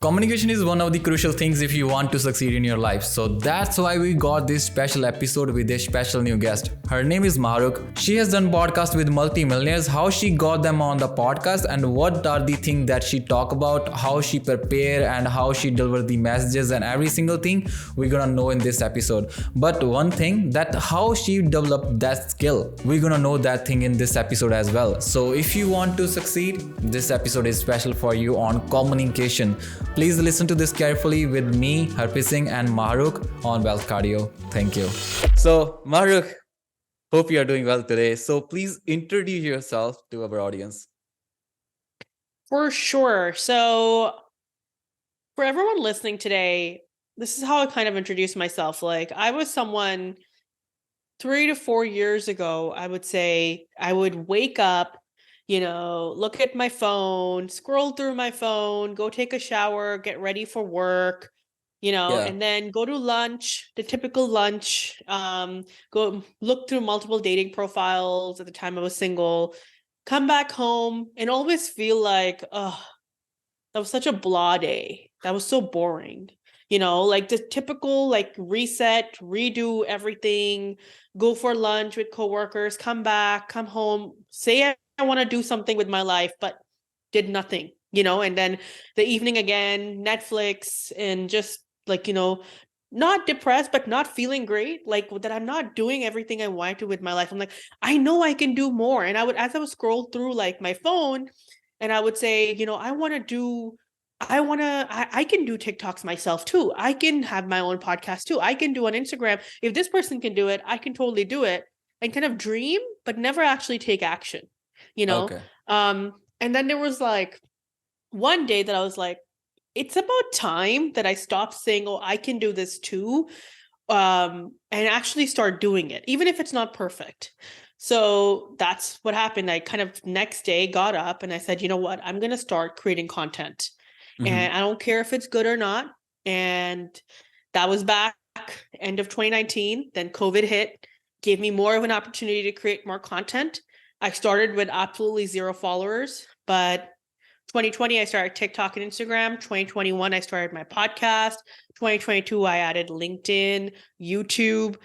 Communication is one of the crucial things if you want to succeed in your life. So that's why we got this special episode with a special new guest. Her name is Mahrukh. She has done podcasts with multi-millionaires. How she got them on the podcast and what are the things that she talk about, how she prepare and how she deliver the messages and every single thing we're gonna know in this episode. But one thing that how she developed that skill, we're gonna know that thing in this episode as well. So if you want to succeed, this episode is special for you on communication. Please listen to this carefully with me, Harpreet Singh and Mahrukh on Wealth Cardio. Thank you. So Mahrukh, hope you are doing well today. So please introduce yourself to our audience. For sure. So for everyone listening today, this is how I kind of introduce myself. Like I was someone 3 to 4 years ago, I would say I would wake up, look at my phone, scroll through my phone, go take a shower, get ready for work, and then go to lunch, the typical lunch, go look through multiple dating profiles. At the time I was single, come back home and always feel like, oh, that was such a blah day. That was so boring. Like the typical like reset, redo everything, go for lunch with coworkers, come back, come home, say I want to do something with my life, but did nothing, and then the evening again, Netflix, and just like, not depressed, but not feeling great, like that I'm not doing everything I want to with my life. I'm like, I know I can do more. And as I would scroll through like my phone and I would say, I can do TikToks myself too. I can have my own podcast too. I can do on Instagram. If this person can do it, I can totally do it, and kind of dream, but never actually take action, Okay. And then there was like one day that I was like, it's about time that I stopped saying, oh, I can do this too. And actually start doing it, even if it's not perfect. So that's what happened. I kind of next day got up and I said, you know what, I'm going to start creating content. And I don't care if it's good or not. And that was back end of 2019. Then COVID hit, gave me more of an opportunity to create more content. I started with absolutely 0 followers, but 2020, I started TikTok and Instagram. 2021, I started my podcast. 2022, I added LinkedIn, YouTube,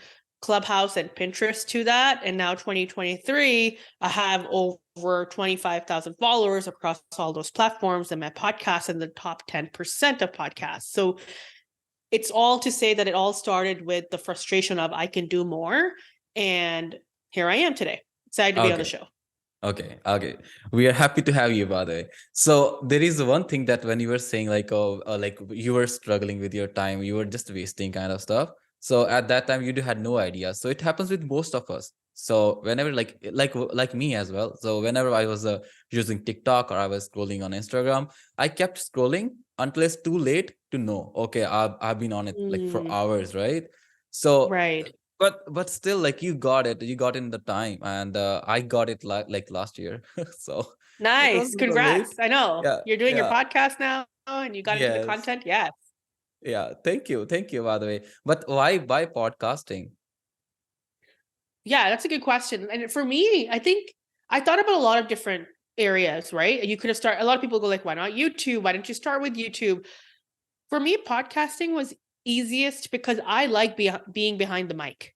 Clubhouse, and Pinterest to that. And now 2023, I have over 25,000 followers across all those platforms, and my podcast in the top 10% of podcasts. So it's all to say that it all started with the frustration of I can do more. And here I am today. Excited to be on the show. Okay. We are happy to have you, by the way. So there is one thing that when you were saying like, like you were struggling with your time, you were just wasting kind of stuff. So at that time you had no idea. So it happens with most of us. So whenever like me as well. So whenever I was using TikTok or I was scrolling on Instagram, I kept scrolling until it's too late to know. Okay, I've been on it like for hours, right? So right. But still, like you got in the time, and I got it like last year. So nice, congrats. I know you're doing your podcast now and you got into the content. Yes. Yeah, thank you by the way. But why podcasting? Yeah, that's a good question. And for me, I think I thought about a lot of different areas, right? You could have started, a lot of people go like, why not YouTube? Why don't you start with YouTube? For me, podcasting was easiest because I like being behind the mic.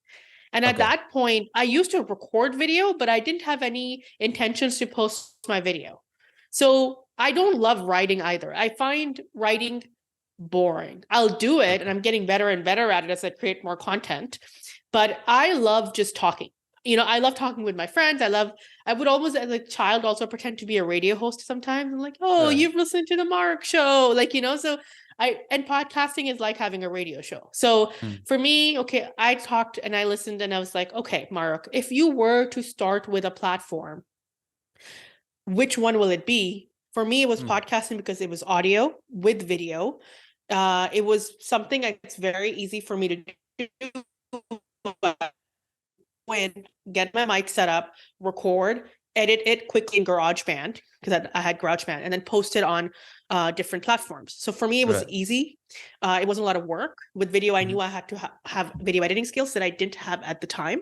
And at that point, I used to record video, but I didn't have any intentions to post my video. So I don't love writing either. I find writing boring. I'll do it and I'm getting better and better at it as I create more content. But I love just talking. I love talking with my friends. I would almost as a child also pretend to be a radio host sometimes. I'm like, oh, you've listened to the Mahrukh show. Like, so and podcasting is like having a radio show. So for me, okay, I talked and I listened and I was like, okay, Mahrukh, if you were to start with a platform, which one will it be? For me, it was podcasting because it was audio with video. It was something that's very easy for me to do. Get my mic set up, record, edit it quickly in GarageBand, because I had GarageBand, and then post it on different platforms. So for me, it was easy. It wasn't a lot of work. With video, I knew I had to have video editing skills that I didn't have at the time.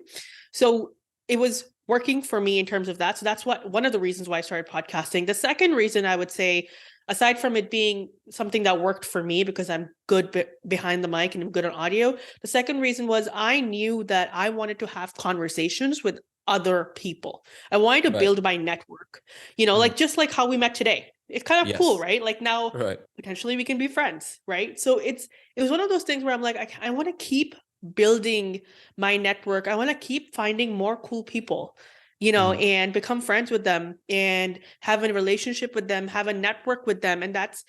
So it was working for me in terms of that. So that's one of the reasons why I started podcasting. The second reason I would say aside from it being something that worked for me because I'm good behind the mic and I'm good on audio, the second reason was I knew that I wanted to have conversations with other people. I wanted to Right. build my network, like just like how we met today. It's kind of cool, Yes. right? Like now Right. potentially we can be friends, right? So it was one of those things where I'm like, I want to keep building my network. I want to keep finding more cool people, and become friends with them and have a relationship with them, have a network with them. And that's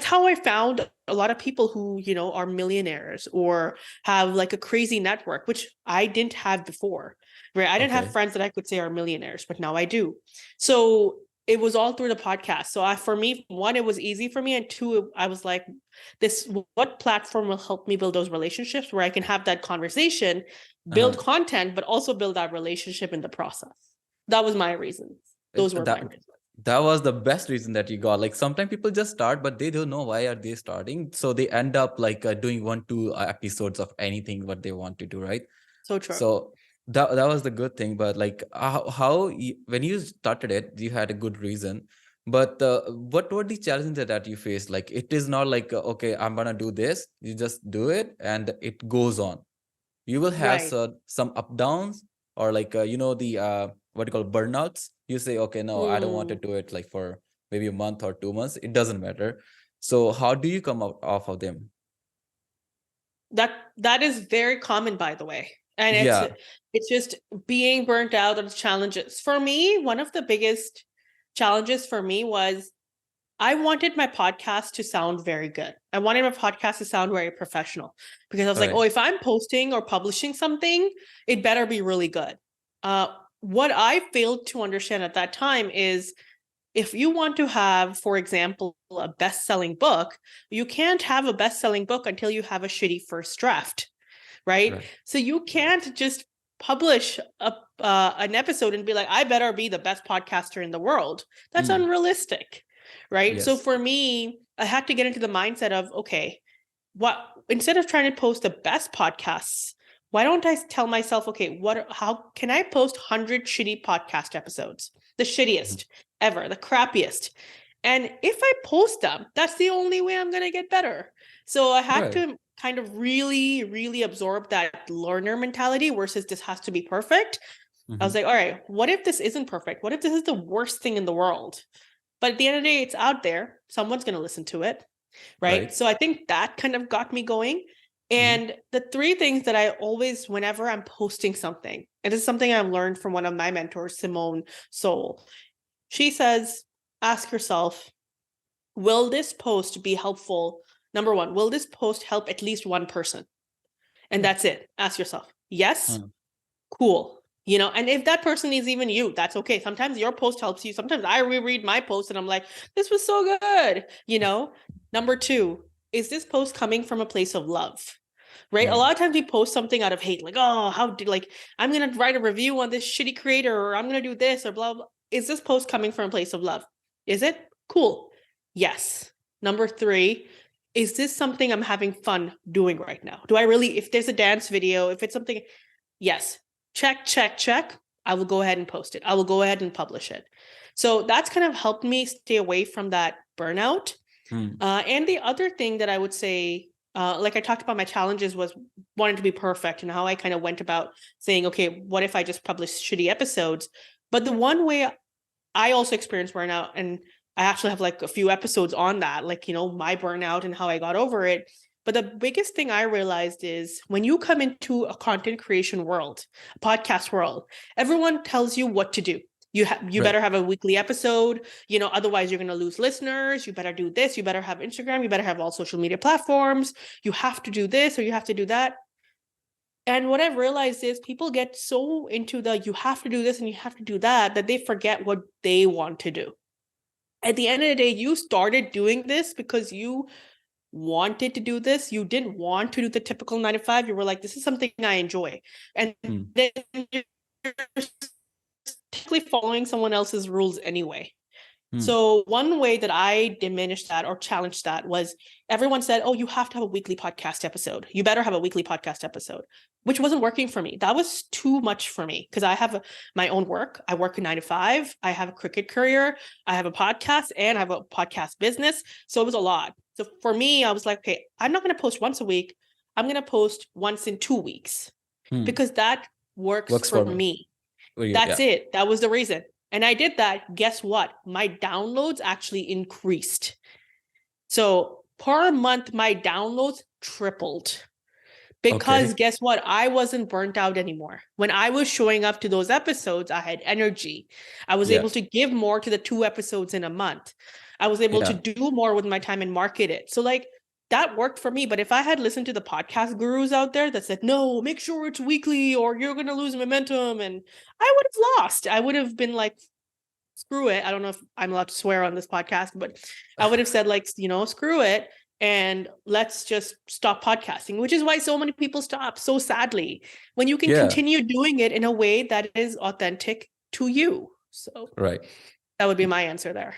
how I found a lot of people who, are millionaires or have like a crazy network, which I didn't have before, right? I didn't have Okay. friends that I could say are millionaires, but now I do. So it was all through the podcast. So for me, one, it was easy for me. And two, I was like, what platform will help me build those relationships where I can have that conversation, build content, but also build that relationship in the process. That was my reasons. Those were my reasons. That was the best reason that you got. Like sometimes people just start, but they don't know why are they starting. So they end up like doing 1-2 episodes of anything what they want to do, right? So true. So that was the good thing. But like when you started it, you had a good reason. But what were the challenges that you faced? Like it is not like okay, I'm gonna do this. You just do it and it goes on. You will have Right. some up downs or like the what you call burnouts. You say okay, no, I don't want to do it like for maybe a month or 2 months. It doesn't matter. So how do you come out off of them? That is very common, by the way. And Yeah. it's just being burnt out of challenges. For me, one of the biggest challenges for me was I wanted my podcast to sound very good. I wanted my podcast to sound very professional because I was like, Right. oh, if I'm posting or publishing something, it better be really good. What I failed to understand at that time is if you want to have, for example, a best-selling book, you can't have a best-selling book until you have a shitty first draft, right? Right. So you can't just publish an episode and be like, I better be the best podcaster in the world. That's unrealistic, right? So Yes. for me, I had to get into the mindset of, okay, instead of trying to post the best podcasts, why don't I tell myself, okay, how can I post 100 shitty podcast episodes? The shittiest ever, the crappiest. And if I post them, that's the only way I'm going to get better. So I had Right. to kind of really, really absorb that learner mentality versus this has to be perfect. I was like, all right, what if this isn't perfect? What if this is the worst thing in the world? But at the end of the day, it's out there. Someone's going to listen to it. Right. So I think that kind of got me going. And the three things that I always, whenever I'm posting something, and this is something I've learned from one of my mentors, Simone Soul. She says, ask yourself, will this post be helpful? Number one, will this post help at least one person? And that's it. Ask yourself, yes, cool. And if that person is even you, that's okay. Sometimes your post helps you. Sometimes I reread my post and I'm like, this was so good. Number two, is this post coming from a place of love? Right? A lot of times we post something out of hate, like, oh, I'm going to write a review on this shitty creator, or I'm going to do this, or blah, blah. Is this post coming from a place of love? Is it? Cool. Yes. Number three, is this something I'm having fun doing right now? If there's a dance video, if it's something, yes. Check. I will go ahead and post it. I will go ahead and publish it. So that's kind of helped me stay away from that burnout. And the other thing that I would say, like I talked about my challenges was wanting to be perfect and how I kind of went about saying, okay, what if I just publish shitty episodes? But the one way I also experienced burnout, and I actually have like a few episodes on that, like, my burnout and how I got over it. But the biggest thing I realized is when you come into a content creation world, a podcast world, everyone tells you what to do. You better have a weekly episode, otherwise you're going to lose listeners. You better do this. You better have Instagram. You better have all social media platforms. You have to do this or you have to do that. And what I've realized is people get so into you have to do this and you have to do that they forget what they want to do. At the end of the day, you started doing this because you wanted to do this. You didn't want to do the typical 9 to 5. You were like, this is something I enjoy. And then you're technically following someone else's rules anyway. So one way that I diminished that or challenged that was everyone said, oh, you have to have a weekly podcast episode. You better have a weekly podcast episode, which wasn't working for me. That was too much for me because I have my own work. I work a 9 to 5. I have a cricket career. I have a podcast and I have a podcast business. So it was a lot. So for me, I was like, okay, I'm not going to post once a week. I'm going to post once in 2 weeks because that works for me. That's it. That was the reason. And I did that. Guess what? My downloads actually increased. So per month, my downloads tripled. Because guess what? I wasn't burnt out anymore. When I was showing up to those episodes, I had energy. I was able to give more to the 2 episodes in a month. I was able to do more with my time and market it. So like that worked for me. But if I had listened to the podcast gurus out there that said, no, make sure it's weekly or you're going to lose momentum, and I would have lost. I would have been like, screw it. I don't know if I'm allowed to swear on this podcast, but I would have said like, screw it. And let's just stop podcasting, which is why so many people stop, so sadly, when you can continue doing it in a way that is authentic to you. So that would be my answer there.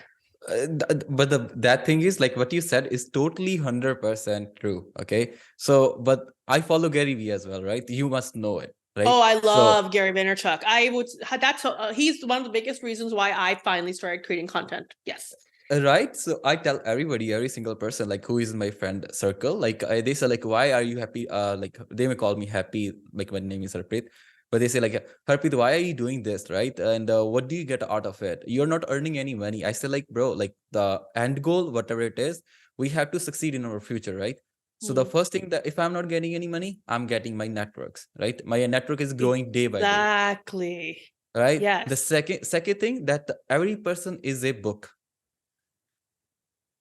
But that thing is like what you said is totally 100% true. Okay. So, but I follow Gary Vee as well, right? You must know it. Right? Oh, I love Gary Vaynerchuk. He's one of the biggest reasons why I finally started creating content. Yes. Right. So I tell everybody, every single person, like who is in my friend circle, like they say like, why are you happy? Like they may call me happy, like my name is Harpreet, but they say like, Harpreet, why are you doing this? Right. And what do you get out of it? You're not earning any money. I say like, bro, like the end goal, whatever it is, we have to succeed in our future. Right. So the first thing that if I'm not getting any money, I'm getting my networks, right? My network is growing day by day. Exactly. Right. Yes. The second thing that every person is a book.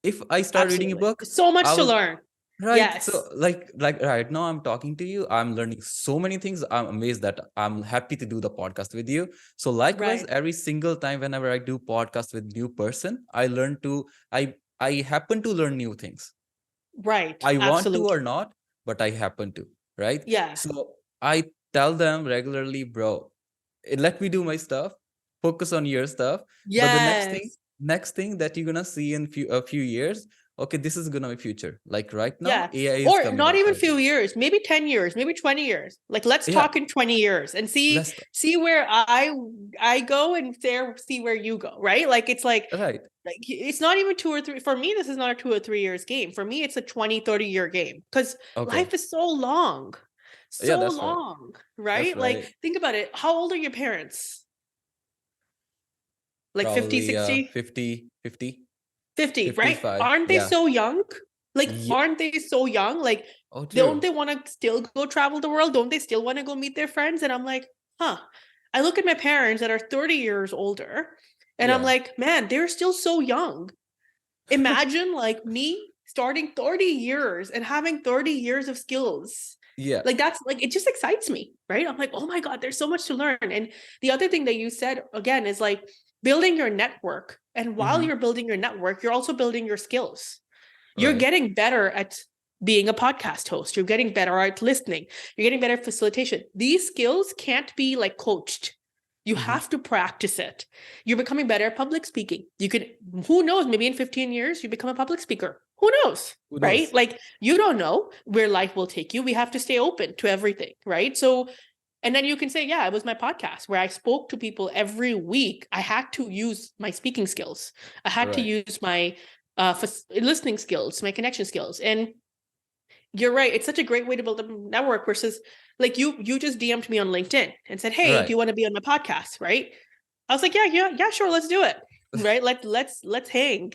If I start reading a book, so much to learn. Right. Yes. So like right now I'm talking to you, I'm learning so many things. I'm amazed that I'm happy to do the podcast with you. So likewise, every single time whenever I do podcast with new person, I happen to learn new things. Right. I want to or not, but I happen to, right? Yeah. So I tell them regularly, bro, let me do my stuff, focus on your stuff. Yes. But the next thing that you're gonna see in a few years, okay, this is gonna be future. Like right now, AI is or coming not even right few years, maybe 10 years, maybe 20 years. Like let's talk in 20 years and see where I go and see where you go, right? Like it's like it's not even 2 or 3. For me, this is not a 2 or 3 years game. For me, it's a 20, 30 year game because life is so long. So long, right? Like think about it. How old are your parents? Like probably 50, 60? 50, right? Aren't they so young? Like, aren't they so young? Like, don't they want to still go travel the world? Don't they still want to go meet their friends? And I'm like, I look at my parents that are 30 years older and I'm like, man, they're still so young. Imagine like me starting 30 years and having 30 years of skills. Yeah. Like that's like, it just excites me, right? I'm like, oh my God, there's so much to learn. And the other thing that you said again is like building your network. And while you're building your network, you're also building your skills. You're getting better at being a podcast host. You're getting better at listening. You're getting better at facilitation. These skills can't be like coached. You have to practice it. You're becoming better at public speaking. You could, who knows, maybe in 15 years, you become a public speaker. Who knows, right? Like you don't know where life will take you. We have to stay open to everything, right? So, and then you can say, yeah, it was my podcast where I spoke to people every week. I had to use my speaking skills. I had to use my listening skills, my connection skills. And you're right. It's such a great way to build a network versus like you just DM'd me on LinkedIn and said, hey, do you want to be on my podcast? Right. I was like, yeah, sure. Let's do it. Right. Let's hang.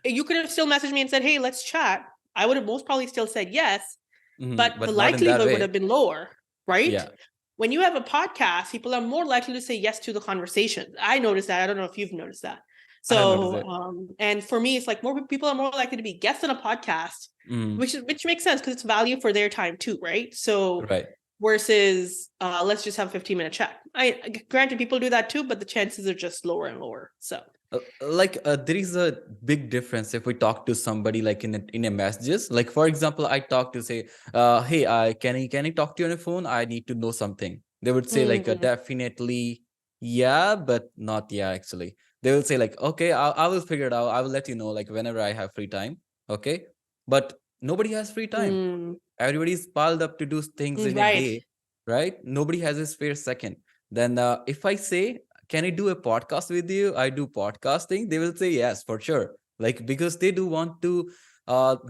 You could have still messaged me and said, hey, let's chat. I would have most probably still said yes, but the likelihood would have been lower. Right. Yeah. When you have a podcast, people are more likely to say yes to the conversation. I noticed that. I don't know if you've noticed that. So, and for me, it's like more people are more likely to be guests on a podcast, which makes sense because it's value for their time too, right? So, versus let's just have a 15-minute chat. Granted, people do that too, but the chances are just lower and lower. So, there is a big difference if we talk to somebody like in a messages. Like for example, I talk to say, hey, can I talk to you on the phone? I need to know something. They would say like definitely, yeah, but not yeah. Actually, They will say like, okay, I will figure it out. I will let you know like whenever I have free time. Okay. But nobody has free time. Everybody's piled up to do things in a Right. day, right? Nobody has a spare second. Then if I say, can I do a podcast with you? I do podcasting. They will say yes, for sure. Like, because they do want to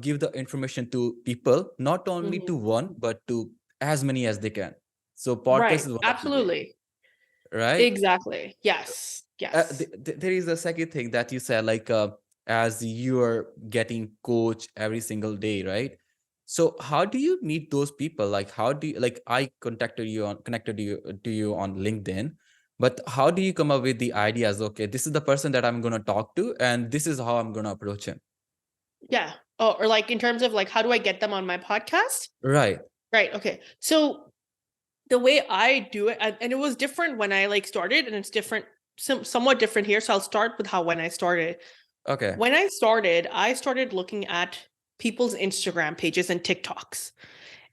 give the information to people, not only to one, but to as many as they can. So podcast Right. is one of the way, Absolutely. right? Exactly. Yes. Yes. There is a second thing that you said, like as you are getting coach every single day, right? So how do you meet those people? Like, how do you, like, I connected you to you on LinkedIn, but how do you come up with the ideas? Okay, this is the person that I'm going to talk to, and this is how I'm going to approach him. Yeah. Oh, or like in terms of like, how do I get them on my podcast? Right. Right. Okay. So the way I do it, and it was different when I like started, and it's different, somewhat different here. So I'll start with how when I started. Okay. When I started looking at people's Instagram pages and TikToks,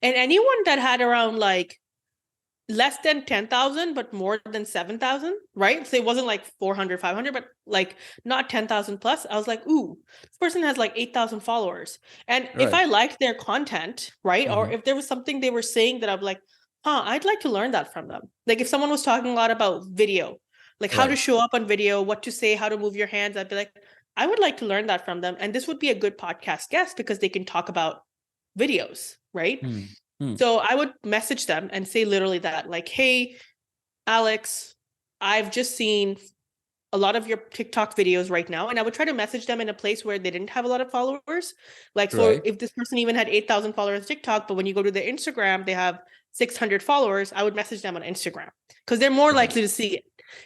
and anyone that had around like less than 10,000, but more than 7,000, right? So it wasn't like 400, 500, but like not 10,000 plus. I was like, ooh, this person has like 8,000 followers. And if I liked their content, right? Or if there was something they were saying that I'm like, I'd like to learn that from them. Like if someone was talking a lot about video, like how to show up on video, what to say, how to move your hands, I'd be like, I would like to learn that from them. And this would be a good podcast guest because they can talk about videos, right? So I would message them and say literally that, like, hey, Alex, I've just seen a lot of your TikTok videos right now. And I would try to message them in a place where they didn't have a lot of followers. Like, so if this person even had 8,000 followers on TikTok, but when you go to their Instagram, they have 600 followers, I would message them on Instagram because they're more likely to see it,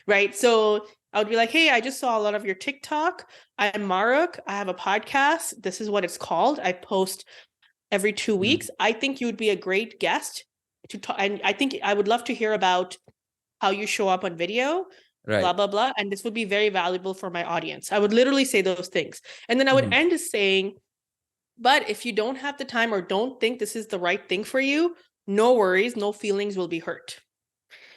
right? So I would be like, hey, I just saw a lot of your TikTok. I'm Mahrukh. I have a podcast. This is what it's called. I post every 2 weeks. I think you would be a great guest to talk. And I think I would love to hear about how you show up on video, blah, blah, blah. And this would be very valuable for my audience. I would literally say those things. And then I would end saying, but if you don't have the time or don't think this is the right thing for you, no worries, no feelings will be hurt.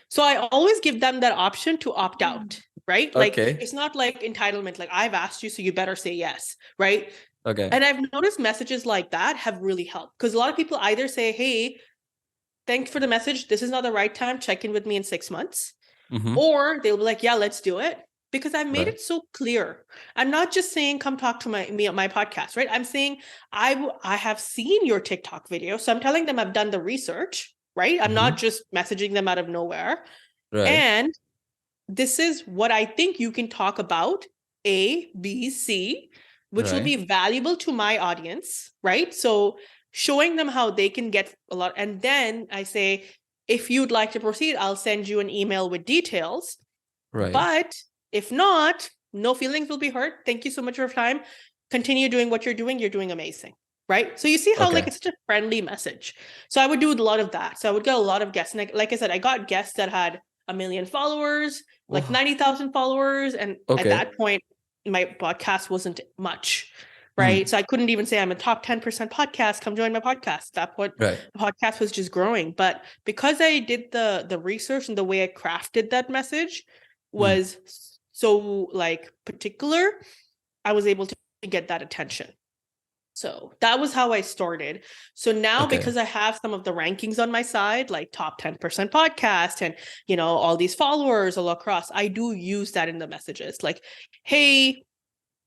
So I always give them that option to opt out, right? Like, it's not like entitlement, like I've asked you, so you better say yes, right? Okay. And I've noticed messages like that have really helped because a lot of people either say, hey, thanks for the message. This is not the right time. Check in with me in 6 months. Or they'll be like, yeah, let's do it. Because I've made it so clear. I'm not just saying, come talk to me on my podcast, right? I'm saying I have seen your TikTok video. So I'm telling them I've done the research, right? I'm not just messaging them out of nowhere. And this is what I think you can talk about, A, B, C, which will be valuable to my audience, right? So showing them how they can get a lot. And then I say, if you'd like to proceed, I'll send you an email with details. But if not, no feelings will be hurt. Thank you so much for your time. Continue doing what you're doing. You're doing amazing, right? So you see how like it's such a friendly message. So I would do a lot of that. So I would get a lot of guests. And like I said, I got guests that had 1 million followers, like 90,000 followers. And at that point, my podcast wasn't much, right? So I couldn't even say I'm a top 10% podcast. Come join my podcast. At that point, the podcast was just growing. But because I did the research and the way I crafted that message was so like particular, I was able to get that attention. So that was how I started. So now because I have some of the rankings on my side, like top 10% podcast and, you know, all these followers all across, I do use that in the messages. Like, hey,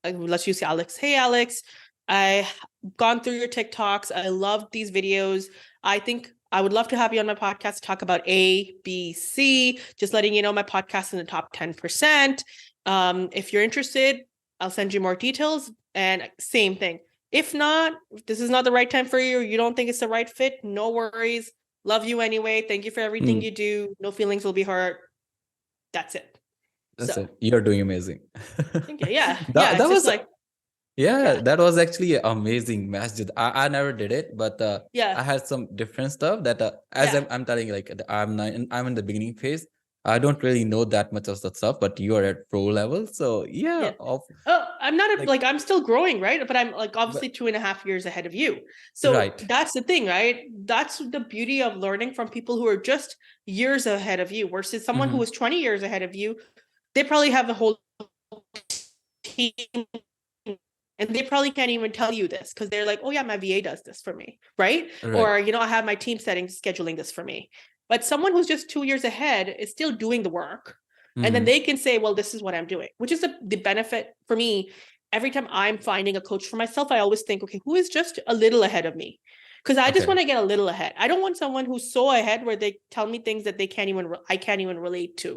let's use Alex. Hey, Alex, I've gone through your TikToks. I love these videos. I think I would love to have you on my podcast to talk about A, B, C. Just letting you know my podcast is in the top 10%. If you're interested, I'll send you more details. And same thing. If not, if this is not the right time for you, or you don't think it's the right fit, no worries. Love you anyway. Thank you for everything you do. No feelings will be hurt. That's it. That's it. You're doing amazing. Thank you. Yeah. That it's was just like, that was actually an amazing message. I never did it, but I had some different stuff that as I'm telling you, like I'm in the beginning phase. I don't really know that much of that stuff, but you are at pro level. So I'm not like I'm still growing, right? But I'm like obviously 2.5 years ahead of you. So that's the thing, right? That's the beauty of learning from people who are just years ahead of you versus someone who was 20 years ahead of you. They probably have a whole team, and they probably can't even tell you this because they're like, oh yeah, my VA does this for me, right? Right. Or, I have my team settings scheduling this for me. But someone who's just 2 years ahead is still doing the work. And then they can say, well, this is what I'm doing, which is the benefit for me. Every time I'm finding a coach for myself, I always think, okay, who is just a little ahead of me? Because I just want to get a little ahead. I don't want someone who's so ahead where they tell me things that I can't even relate to,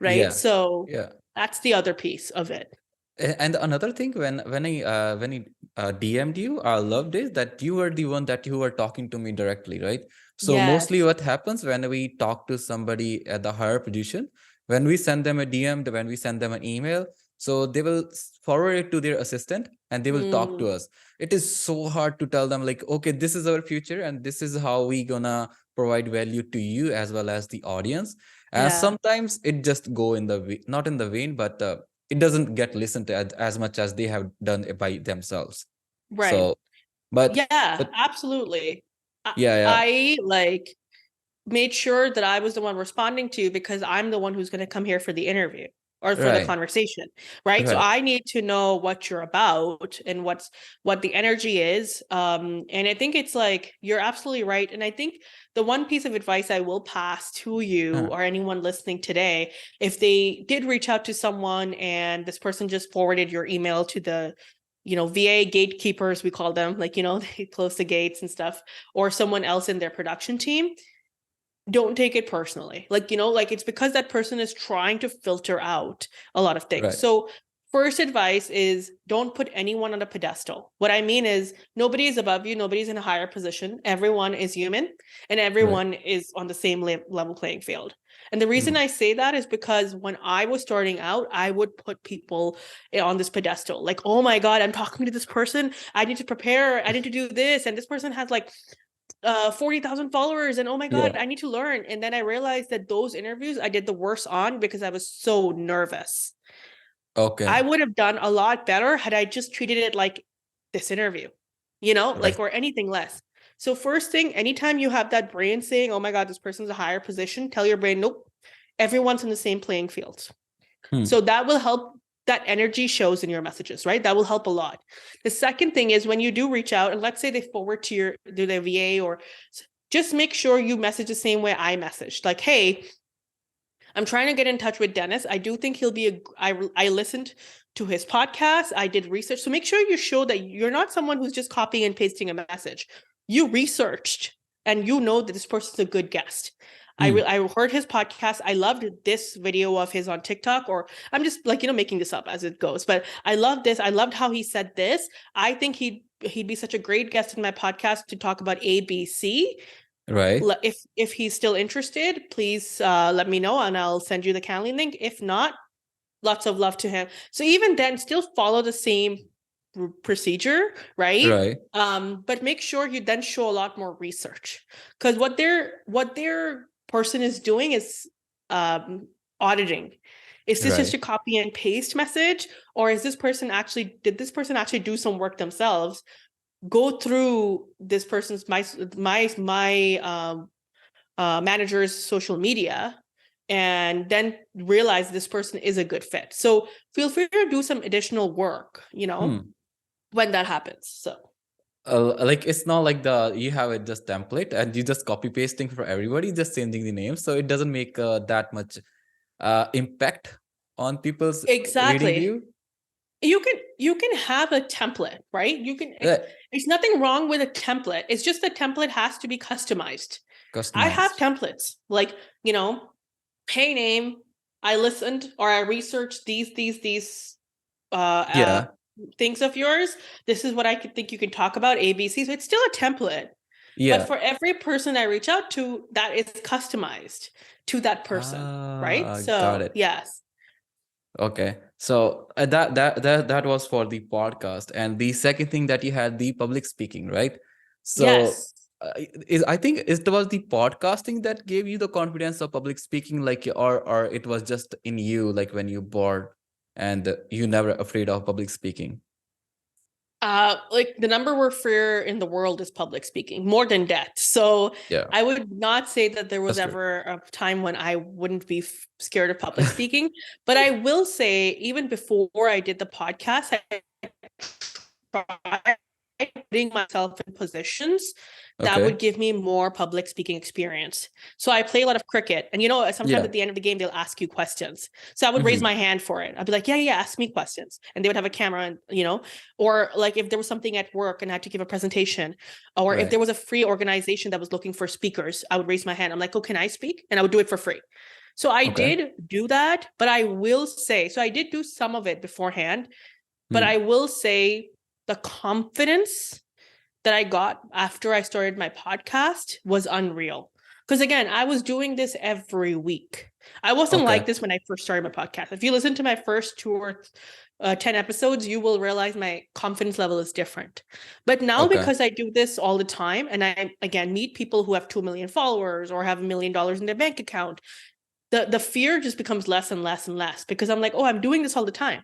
right? Yeah. So Yeah. that's the other piece of it. And another thing, when I DM'd you, I loved is that you were the one that you were talking to me directly, right? So mostly Yes. what happens when we talk to somebody at the higher position, when we send them a DM, when we send them an email, so they will forward it to their assistant and they will talk to us. It is so hard to tell them like, okay, this is our future and this is how we gonna provide value to you as well as the audience. And Yeah. sometimes it just go in the not in the vein, but it doesn't get listened to as much as they have done it by themselves. Right. So, but Yeah, absolutely. yeah, I like made sure that I was the one responding to because I'm the one who's going to come here for the interview or for the right, conversation, right? So right, I need to know what you're about and what the energy is. And I think it's like you're absolutely right. And I think the one piece of advice I will pass to you or anyone listening today, if they did reach out to someone and this person just forwarded your email to the VA gatekeepers, we call them, like, they close the gates and stuff, or someone else in their production team, don't take it personally. Like, like it's because that person is trying to filter out a lot of things. right. So first advice is don't put anyone on a pedestal. What I mean is nobody is above you. Nobody's in a higher position. Everyone is human and everyone is on the same level playing field. And the reason I say that is because when I was starting out, I would put people on this pedestal. Like, oh my God, I'm talking to this person. I need to prepare. I need to do this. And this person has like 40,000 followers and oh my God, Yeah. I need to learn. And then I realized that those interviews I did the worst on because I was so nervous. Okay. I would have done a lot better had I just treated it like this interview, like, Right. or anything less. So first thing, anytime you have that brain saying, oh my God, this person's a higher position, tell your brain, nope, everyone's in the same playing field. So that will help. That energy shows in your messages, right? That will help a lot. The second thing is when you do reach out and let's say they forward to their VA, or just make sure you message the same way I messaged. Like, hey, I'm trying to get in touch with Dennis. I do think he'll be I listened to his podcast. I did research. So make sure you show that you're not someone who's just copying and pasting a message. You researched and you know that this person's a good guest. I heard his podcast. I loved this video of his on TikTok, or I'm just like, making this up as it goes. But I love this. I loved how he said this. I think he'd be such a great guest in my podcast to talk about ABC. Right. If he's still interested, please let me know and I'll send you the Calendly link. If not, lots of love to him. So even then, still follow the same procedure, right? Right. But make sure you then show a lot more research, because what their person is doing is auditing. Is this just a copy and paste message, or did this person actually do some work themselves? Go through this person's my manager's social media and then realize this person is a good fit. So feel free to do some additional work, when that happens. So Like it's not like you have it just template and you just copy pasting for everybody, just changing the name, so it doesn't make that much impact on people's reading exactly. view. You can have a template, right? There's nothing wrong with a template. It's just the template has to be customized. I have Customized. templates like, hey name, I listened or I researched these Yeah. things of yours. This is what I could think you can talk about, ABC. So it's still a template. But Yeah. for every person I reach out to, that is customized to that person, right? Got So it. yes. Okay. So that was for the podcast, and the second thing that you had, the public speaking, right? So Yes. I think it was the podcasting that gave you the confidence of public speaking, like, or it was just in you, like when you bored and you never afraid of public speaking. Like the number we're fear in the world is public speaking more than death. So Yeah, I would not say that there was that's true. ever a time when I wouldn't be scared of public speaking. But I will say, even before I did the podcast, I tried putting myself in positions that would Okay. give me more public speaking experience. So I play a lot of cricket, and sometimes Yeah. at the end of the game they'll ask you questions. So I would raise Hmm. my hand for it. I'd be like, yeah, yeah, ask me questions, and they would have a camera, and or like if there was something at work and I had to give a presentation, or if Right. there was a free organization that was looking for speakers, I would raise my hand. I'm like, oh, can I speak? And I would do it for free. So I Okay. did do that, but I will say, so I did do some of it beforehand, but I Hmm. will say the confidence that I got after I started my podcast was unreal. Because again, I was doing this every week. I wasn't like Okay. this when I first started my podcast. If you listen to my first 10 episodes, you will realize my confidence level is different. But now, Okay. because I do this all the time and I, again, meet people who have 2 million followers or have $1 million in their bank account, the fear just becomes less and less and less because I'm like, oh, I'm doing this all the time,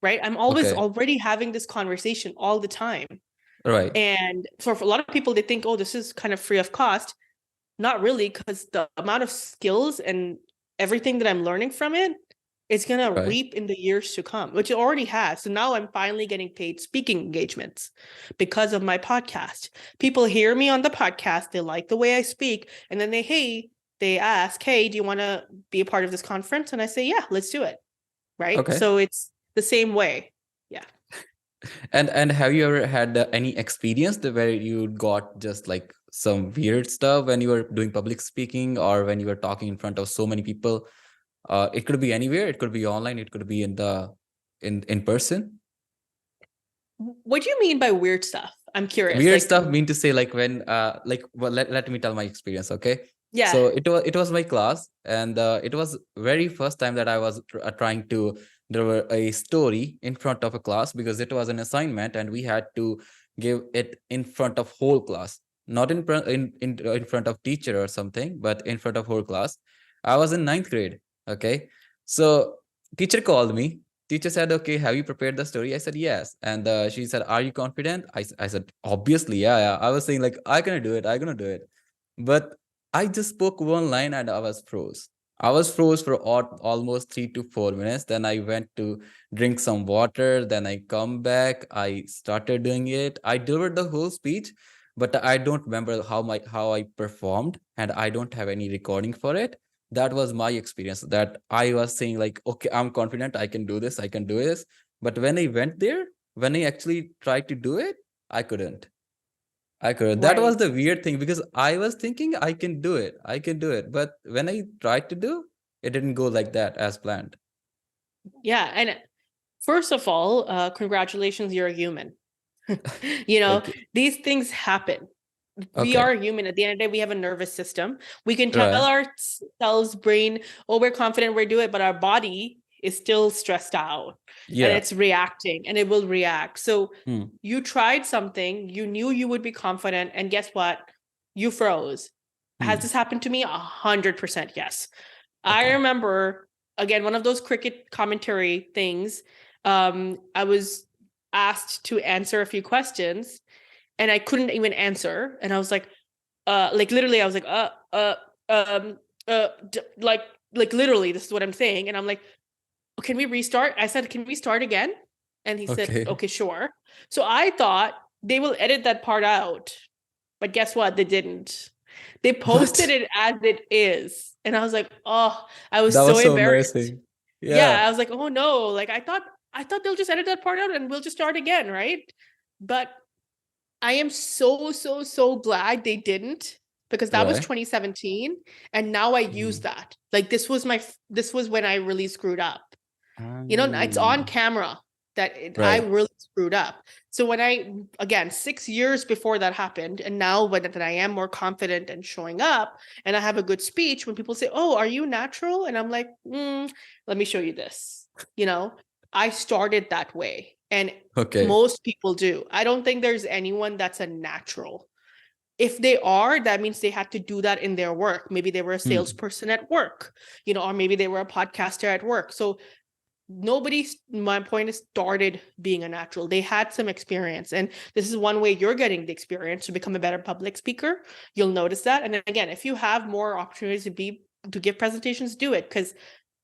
right? I'm always Okay. already having this conversation all the time. Right. And for a lot of people, they think, oh, this is kind of free of cost. Not really, because the amount of skills and everything that I'm learning from it is going to Right. reap in the years to come, which it already has. So now I'm finally getting paid speaking engagements because of my podcast. People hear me on the podcast, they like the way I speak, and then they ask, hey, do you want to be a part of this conference? And I say, yeah, let's do it. Right. Okay. So it's the same way. Yeah. And have you ever had any experience where you got just like some weird stuff when you were doing public speaking or when you were talking in front of so many people? It could be anywhere. It could be online. It could be in person. What do you mean by weird stuff? I'm curious. Weird Like, stuff mean to say like when like well let me tell my experience, okay? yeah. So it was my class, and it was very first time that I was trying to deliver a story in front of a class because it was an assignment and we had to give it in front of whole class, not in front of teacher or something, but in front of whole class. I was in ninth grade, okay? So teacher called me. Teacher said, okay, have you prepared the story? I said, yes. And she said, are you confident? I said, obviously, yeah. I was saying like, I'm going to do it. I'm going to do it. But I just spoke one line and I was froze. I was froze for almost 3 to 4 minutes. Then I went to drink some water. Then I come back. I started doing it. I delivered the whole speech, but I don't remember how I performed, and I don't have any recording for it. That was my experience, that I was saying like, okay, I'm confident, I can do this. But when I went there, when I actually tried to do it, I couldn't. That was Right. the weird thing because I was thinking I can do it. But when I tried to do, it didn't go like that as planned. Yeah. And first of all, congratulations, you're a human. You know, Thank you. these things happen. We Okay. are human. At the end of the day, we have a nervous system. We can tell Right. ourselves, brain, oh, we're confident we're doing it, but our body is still stressed out and Yeah. it's reacting and it will react. So Hmm. you tried something, you knew you would be confident, and guess what? You froze. Has Hmm. this happened to me? 100% yes. I Okay. remember, again, one of those cricket commentary things. I was asked to answer a few questions and I couldn't even answer. And I was like literally, I was like, um, like, literally, this is what I'm saying. And I'm like, oh, can we restart? I said, can we start again? And he said, Okay. okay, sure. So I thought they will edit that part out. But guess what? They didn't. They posted What? it as it is. And I was like, oh, I was That so was so embarrassed. embarrassing. Yeah, Yeah. I was like, oh no, like I thought they'll just edit that part out and we'll just start again, right? But I am so, so, so glad they didn't, because that was Right. 2017 and now I use Mhm. that. Like this was when I really screwed up. It's on Um, camera that I right. really screwed up. So when again, 6 years before that happened, and now when that I am more confident and showing up and I have a good speech, when people say, oh, are you natural? And I'm like, let me show you this. You know, I started that way. And Okay. most people do. I don't think there's anyone that's a natural. If they are, that means they had to do that in their work. Maybe they were a Hmm. salesperson at work, or maybe they were a podcaster at work. So my point is, started being a natural. They had some experience, and this is one way you're getting the experience to become a better public speaker. You'll notice that. And then again, if you have more opportunities to give presentations, do it. Because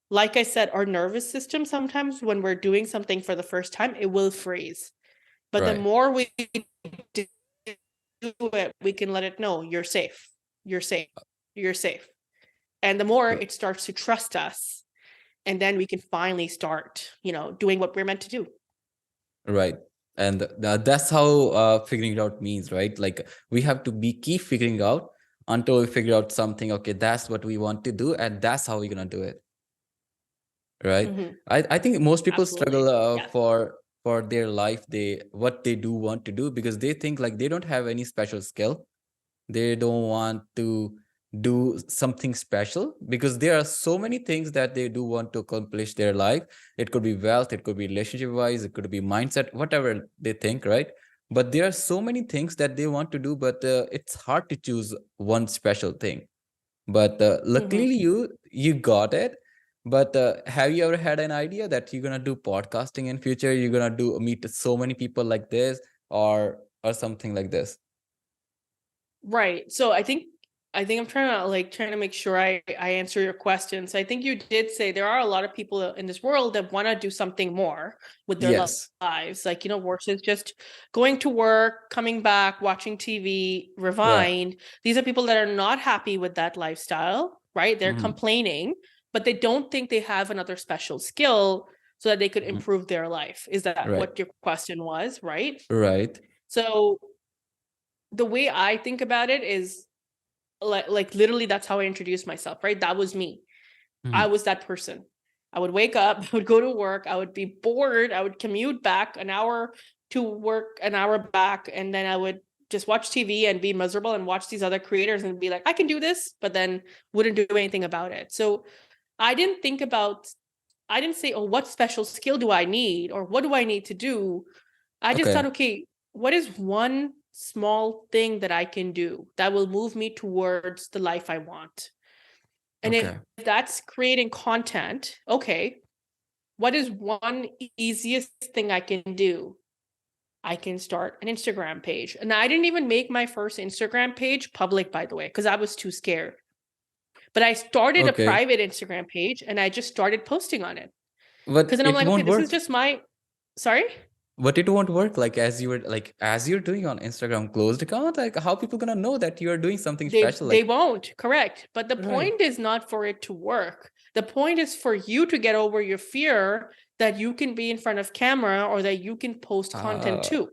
like I said, our nervous system, sometimes when we're doing something for the first time, it will freeze. But the Right. more we do it, we can let it know you're safe, you're safe, you're safe. And the more it starts to trust us, and then we can finally start, doing what we're meant to do. Right. And that's how figuring it out means, right? Like we have to keep figuring out until we figure out something. Okay, that's what we want to do, and that's how we're gonna do it. Right. Mm-hmm. I think most people Absolutely. struggle Yes. for their life, what they do want to do, because they think like they don't have any special skill. They don't want to do something special, because there are so many things that they do want to accomplish their life. It could be wealth, it could be relationship wise, it could be mindset, whatever they think, right? But there are so many things that they want to do, but it's hard to choose one special thing. But luckily Mm-hmm. you got it. But have you ever had an idea that you're gonna do podcasting in future, you're gonna do meet so many people like this, or something like this? Right. So I think I'm trying to make sure I answer your question. So I think you did say there are a lot of people in this world that want to do something more with their Yes. lives, like, versus just going to work, coming back, watching TV, Right. rewind. These are people that are not happy with that lifestyle, right? They're Mhm. complaining, but they don't think they have another special skill so that they could Mhm. improve their life. Is that Right. what your question was, right? Right. So the way I think about it is like literally that's how I introduced myself, right? That was me. I Mhm. was that person. I would wake up, I would go to work, I would be bored, I would commute back an hour to work, an hour back, and then I would just watch TV and be miserable and watch these other creators and be like, I can do this, but then wouldn't do anything about it. So I didn't think about, I didn't say, oh, what special skill do I need or what do I need to do? I just thought, Okay. okay, what is one small thing that I can do that will move me towards the life I want? And if Okay. that's creating content, okay, what is one easiest thing I can do? I can start an Instagram page. And I didn't even make my first Instagram page public, by the way, because I was too scared. But I started a Okay. private Instagram page and I just started posting on it. Because But then I'm it like, okay, won't this is work. just my, sorry? But it won't work like as you're doing on Instagram closed account. Like how people gonna know that you're doing something They special? they Like won't, correct. But the right. point is not for it to work. The point is for you to get over your fear that you can be in front of camera or that you can post content Ah. too,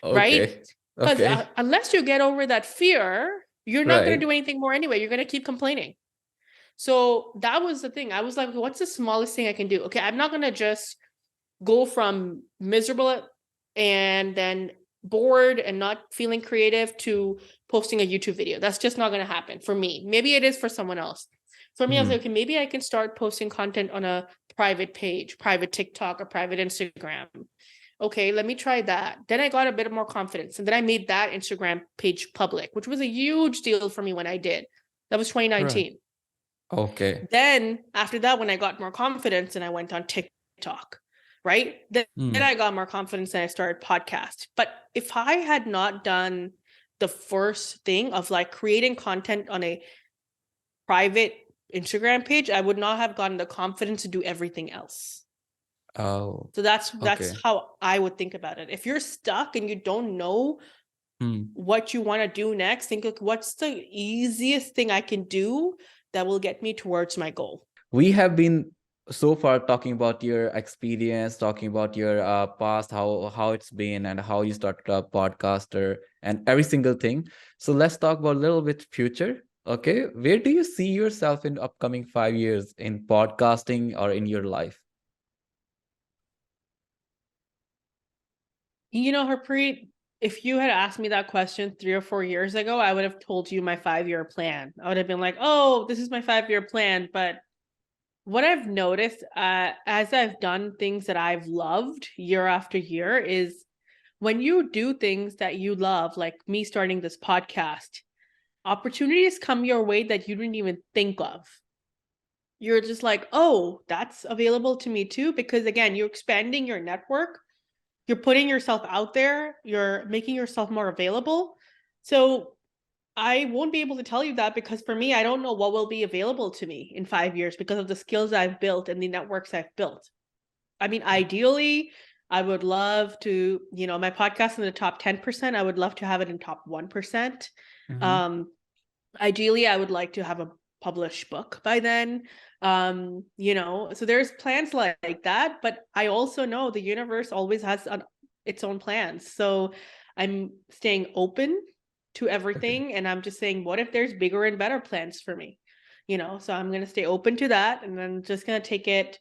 right? Okay. Because Okay. unless you get over that fear, you're not going to Right. do anything more anyway. You're going to keep complaining. So that was the thing. I was like, what's the smallest thing I can do? Okay, I'm not going to just go from miserable and then bored and not feeling creative to posting a YouTube video. That's just not going to happen for me. Maybe it is for someone else. For me, I was like, Mhm. okay, maybe I can start posting content on a private page, private TikTok or private Instagram. Okay, let me try that. Then I got a bit more confidence. And then I made that Instagram page public, which was a huge deal for me when I did. That was Right. 2019. Okay. Then after that, when I got more confidence and I went on TikTok, right? Then Mm. I got more confidence and I started podcast. But if I had not done the first thing of like creating content on a private Instagram page, I would not have gotten the confidence to do everything else. Oh. So that's Okay. how I would think about it. If you're stuck and you don't know Hmm. what you want to do next, think like, what's the easiest thing I can do that will get me towards my goal? We have been so far talking about your experience, talking about your past, how it's been, and how you started a podcaster, and every single thing. So let's talk about a little bit future. Okay, where do you see yourself in upcoming 5 years in podcasting or in your life? Harpreet, if you had asked me that question 3 or 4 years ago, I would have told you my 5-year plan. I would have been like, oh, this is my 5-year plan. But what I've noticed as I've done things that I've loved year after year is when you do things that you love, like me starting this podcast, opportunities come your way that you didn't even think of. you're just like, oh, that's available to me too. Because again, you're expanding your network, you're putting yourself out there, you're making yourself more available. So I won't be able to tell you that, because for me, I don't know what will be available to me in 5 years because of the skills I've built and the networks I've built. I mean, ideally, I would love to, my podcast in the top 10%, I would love to have it in top 1%. Mm-hmm. Ideally, I would like to have a published book by then. So there's plans like that, but I also know the universe always has its own plans. So I'm staying open to everything, and I'm just saying, what if there's bigger and better plans for me? So I'm going to stay open to that, and then just going to take it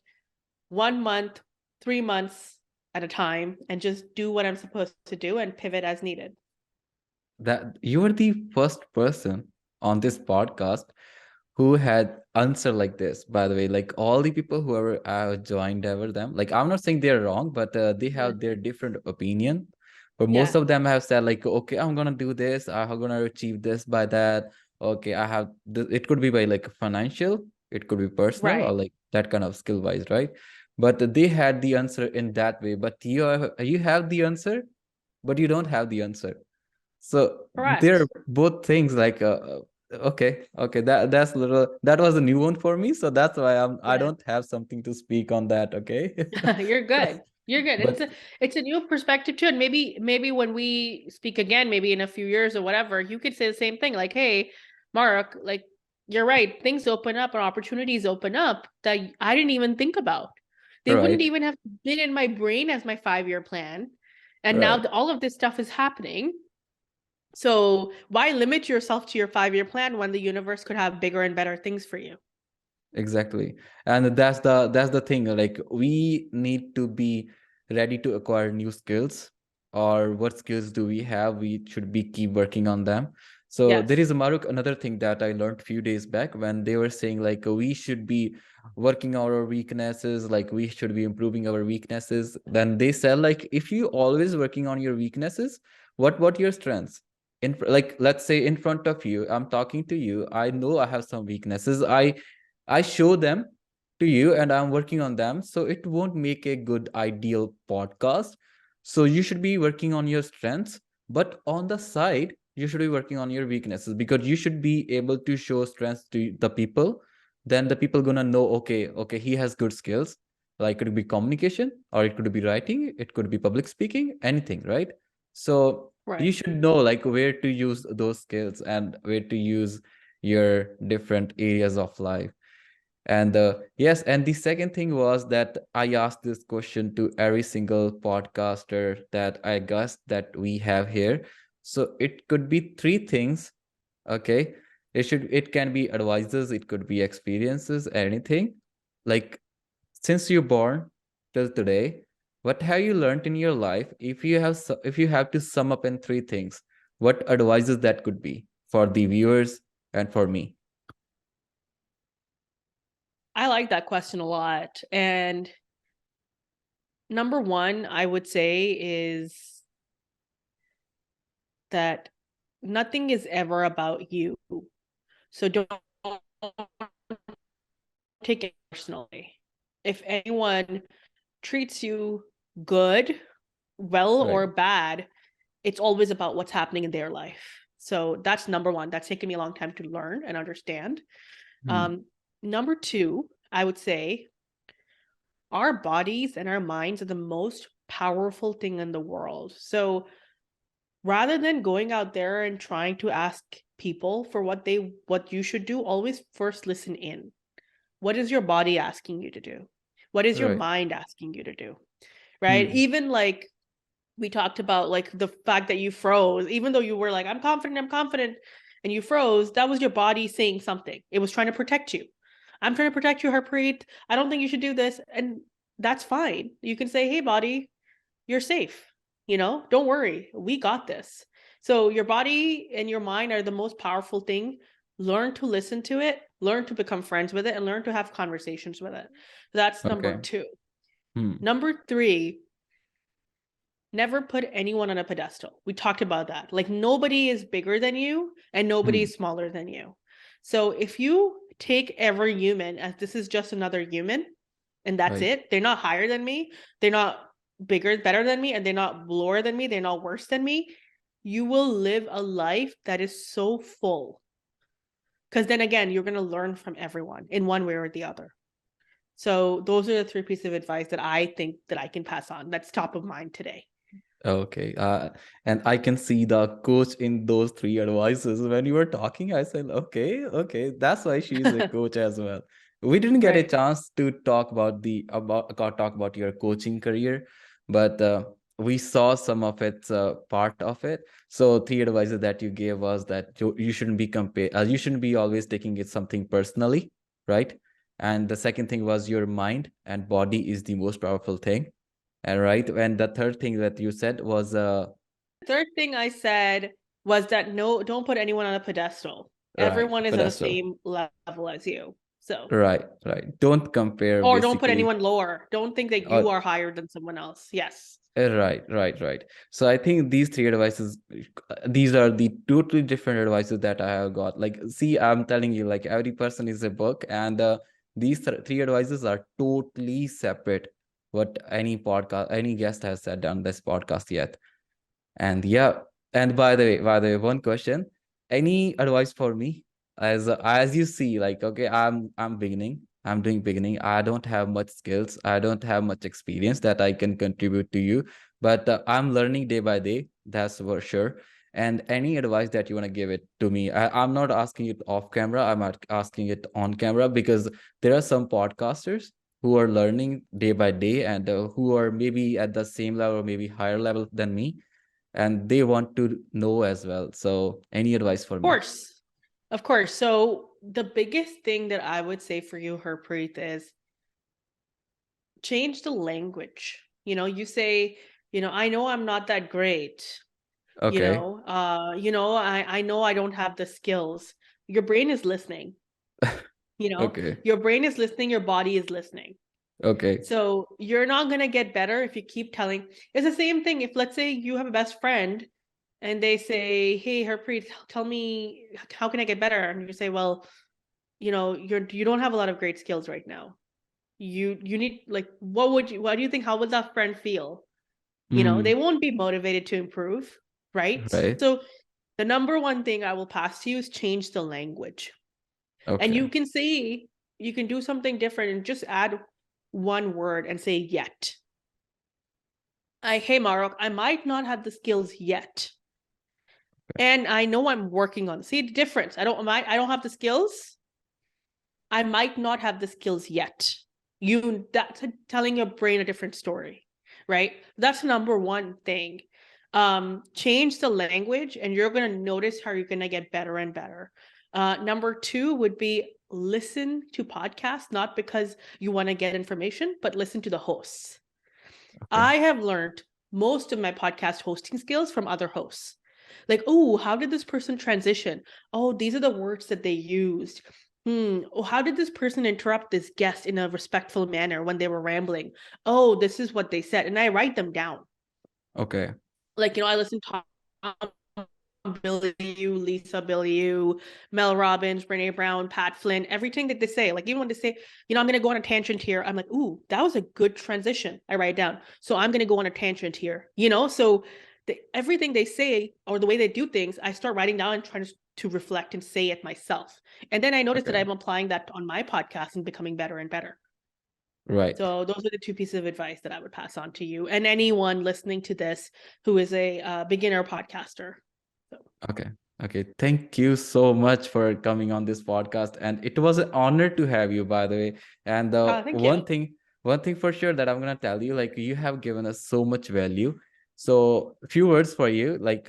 1 month, 3 months at a time, and just do what I'm supposed to do and pivot as needed. That you were the first person on this podcast who had answer like this, by the way. Like all the people who ever joined ever them, like I'm not saying they're wrong, but they Yeah. have their different opinion. But most Yeah. of them have said like, okay, I'm gonna do this, I'm gonna achieve this by that. Okay, I have it could be by like financial, it could be personal, or Right. like that kind of skill wise, right? But they had the answer in that way. But you have the answer, but you don't have the answer. So they're Correct. both things like okay, that was a new one for me, so that's why I Yeah. don't have something to speak on that, okay? You're good. You're good. But It's a new perspective too. And maybe when we speak again, maybe in a few years or whatever, you could say the same thing. Like, hey, Mark, like you're right. Things open up and opportunities open up that I didn't even think about. They wouldn't right, even have been in my brain as my 5-year plan. And now right. all of this stuff is happening. So why limit yourself to your 5-year plan when the universe could have bigger and better things for you? Exactly. And that's the thing. Like we need to be ready to acquire new skills, or what skills do we have? We should be keep working on them. So there Yes. is, Maruk, another thing that I learned a few days back when they were saying like we should be working on our weaknesses, like we should be improving our weaknesses. Then they said like if you always working on your weaknesses, what your strengths? Like let's say in front of you, I'm talking to you. I know I have some weaknesses. I show them to you and I'm working on them. So it won't make a good ideal podcast. So you should be working on your strengths, but on the side, you should be working on your weaknesses, because you should be able to show strengths to the people. Then the people gonna know, okay, he has good skills. Like it could be communication, or it could be writing, it could be public speaking, anything, right? So you Right. should know like where to use those skills and where to use your different areas of life. And yes, and the second thing was that I asked this question to every single podcaster that I guess that we have here. So it could be three things. Okay. It can be advices, it could be experiences, anything. Like since you're born till today, what have you learned in your life? If you have to sum up in three things, what advices that could be for the viewers and for me? I like that question a lot. And number one, I would say is that nothing is ever about you. So don't take it personally. If anyone treats you good, well, Right. or bad, it's always about what's happening in their life. So that's number one. That's taken me a long time to learn and understand. Hmm. Number two, I would say our bodies and our minds are the most powerful thing in the world. So rather than going out there and trying to ask people for what you should do, always first listen in. What is your body asking you to do? What is your Right. mind asking you to do? Right? Hmm. Even like we talked about, like the fact that you froze, even though you were like, I'm confident, and you froze, that was your body saying something. It was trying to protect you. I'm trying to protect you, Harpreet. I don't think you should do this. And that's fine. You can say, hey, body, you're safe. Don't worry. We got this. So your body and your mind are the most powerful thing. Learn to listen to it, learn to become friends with it, and learn to have conversations with it. That's number Okay. two. Hmm. Number three, never put anyone on a pedestal. We talked about that. Like nobody is bigger than you and nobody Hmm. is smaller than you. So if you take every human as this is just another human, and that's Right. it. They're not higher than me. They're not better than me, and they're not lower than me. They're not worse than me. You will live a life that is so full. Because then again, you're going to learn from everyone in one way or the other. So those are the 3 pieces of advice that I think that I can pass on. That's top of mind today. Okay. And I can see the coach in those 3 advices. When you were talking, I said, okay, that's why she's a coach as well. We didn't get a Right. chance to talk about talk about your coaching career, but we saw some of its part of it. So 3 advices that you gave was that you shouldn't be you shouldn't be always taking it something personally, right? And the second thing was your mind and body is the most powerful thing. And right. And the third thing that you said was The third thing I said was that no, don't put anyone on a pedestal. right, Everyone is on the pedestal. same level as you. So, Right. Don't compare or don't put basically. anyone lower. Don't think that you are higher than someone else. Yes. Right. So I think these 3 advices, these are the totally different advices that I have got. Like, see, I'm telling you, like every person is a book, and these 3 advices are totally separate. What any guest has said on this podcast yet. And yeah, and by the way, one question: any advice for me? As you see, like okay, I'm beginning. I'm doing beginning. I don't have much skills. I don't have much experience that I can contribute to you. But I'm learning day by day. That's for sure. And any advice that you want to give it to me, I'm not asking it off camera. I'm asking it on camera because there are some podcasters who are learning day by day and who are maybe at the same level or maybe higher level than me, and they want to know as well. So any advice for Of me? course. Of course. So the biggest thing that I would say for you, Harpreet, is change the language. You say, I know I'm not that great. Okay. I know I don't have the skills. Your brain is listening. Okay. Your brain is listening, your body is listening. Okay. So you're not going to get better if you keep telling. It's the same thing if, let's say, you have a best friend and they say, hey, Harpreet, tell me, how can I get better? And you say, well, you don't have a lot of great skills right now. You need, like, what do you think, how would that friend feel? They won't be motivated to improve, right? Right. So the number one thing I will pass to you is change the language. And Okay. you can do something different and just add one word and say yet. Hey, Mahrukh, I might not have the skills yet. And I know I'm working on it. See the difference. I don't have the skills. I might not have the skills yet. That's telling your brain a different story, right? That's number one thing. Change the language and you're going to notice how you're going to get better and better. Number 2 would be listen to podcasts, not because you want to get information, but listen to the hosts. Okay. I have learned most of my podcast hosting skills from other hosts. Like, oh, how did this person transition? Oh, these are the words that they used. Oh, how did this person interrupt this guest in a respectful manner when they were rambling? Oh, this is what they said. And I write them down. Okay. Like, I listen to Tom Bilyeu, Lisa Bilyeu, Mel Robbins, Brene Brown, Pat Flynn, everything that they say. Like, even when they say, I'm going to go on a tangent here, I'm like, ooh, that was a good transition. I write down. So I'm going to go on a tangent here, So everything they say or the way they do things, I start writing down and trying to reflect and say it myself. And then I notice that Okay. I'm applying that on my podcast and becoming better and better. Right. So those are the 2 pieces of advice that I would pass on to you and anyone listening to this who is a beginner podcaster. So. Okay. Thank you so much for coming on this podcast. And it was an honor to have you, by the way. And Thank you. one thing for sure that I'm gonna tell you, like you have given us so much value. So a few words for you. Like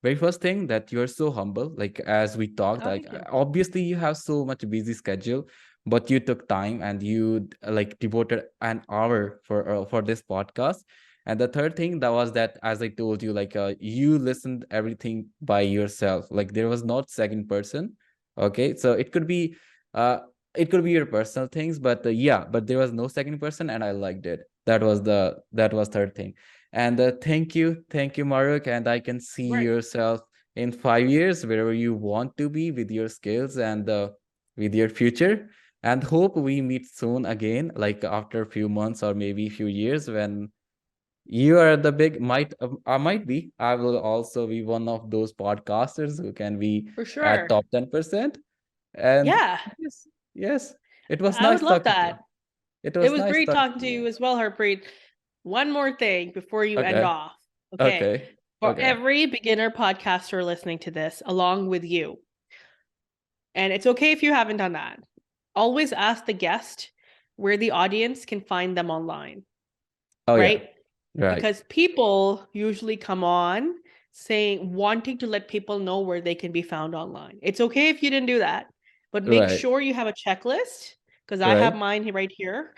very first thing that you're so humble. Like as we talked, like Thank you. obviously you have so much busy schedule, but you took time and you like devoted an hour for this podcast. And the third thing that was that, as I told you, like you listened everything by yourself. Like there was not second person. Okay, so uh, it could be your personal things, but yeah, but there was no second person, and I liked it. That was third thing. And thank you, Mahrukh. And I can see Right. yourself in 5 years wherever you want to be with your skills and with your future, and hope we meet soon again, like after a few months or maybe a few years, when you are the big I will also be one of those podcasters who can be For at sure. top 10%. And Yeah, yes, it was I would nice love talking to you. that. It It was was nice great talking talking to to you. you as well, Harpreet. One more thing before you end Okay. off. Okay. Okay. For Okay. every beginner podcaster listening to this, along with you, and it's okay if you haven't done that, always ask the guest where the audience can find them online, Oh yeah. right? Right. Because people usually come on wanting to let people know where they can be found online. It's okay if you didn't do that, but make Right. sure you have a checklist, because I have Right. mine right here.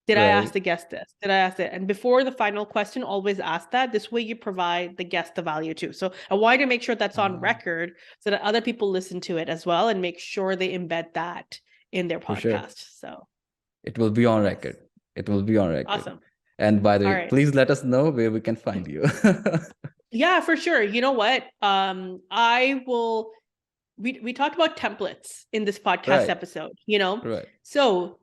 Did I ask Right. the guest this? Did I ask it? And before the final question, always ask that. This way you provide the guest the value too. So I wanted to make sure that's on record so that other people listen to it as well and make sure they embed that in their For sure. podcast. So It will be on record. It will be on record. awesome. And by the All way, right. please let us know where we can find you. Yeah, for sure. You know what? I will we talked about templates in this podcast Right. episode, you know? Right. So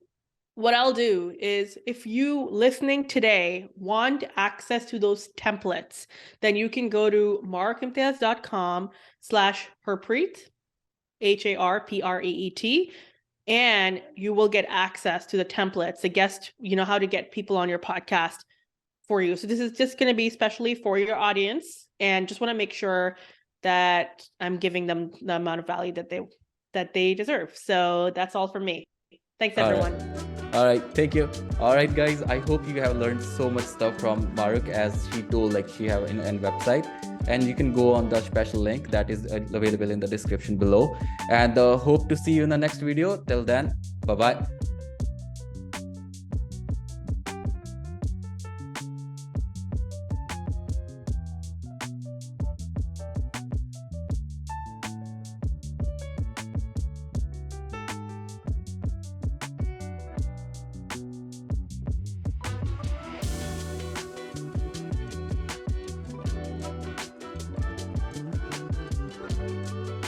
what I'll do is, if you listening today want access to those templates, then you can go to mahrukimtiaz.com/Harpreet, HARPREET, and you will get access to the templates, the guest, how to get people on your podcast for you. So this is just going to be especially for your audience, and just want to make sure that I'm giving them the amount of value that they deserve. So that's all from me. Thanks, everyone. All right, thank you. All right, guys, I hope you have learned so much stuff from Mahrukh, as she told, like she have an website, and you can go on the special link that is available in the description below. And hope to see you in the next video. Till then, bye bye.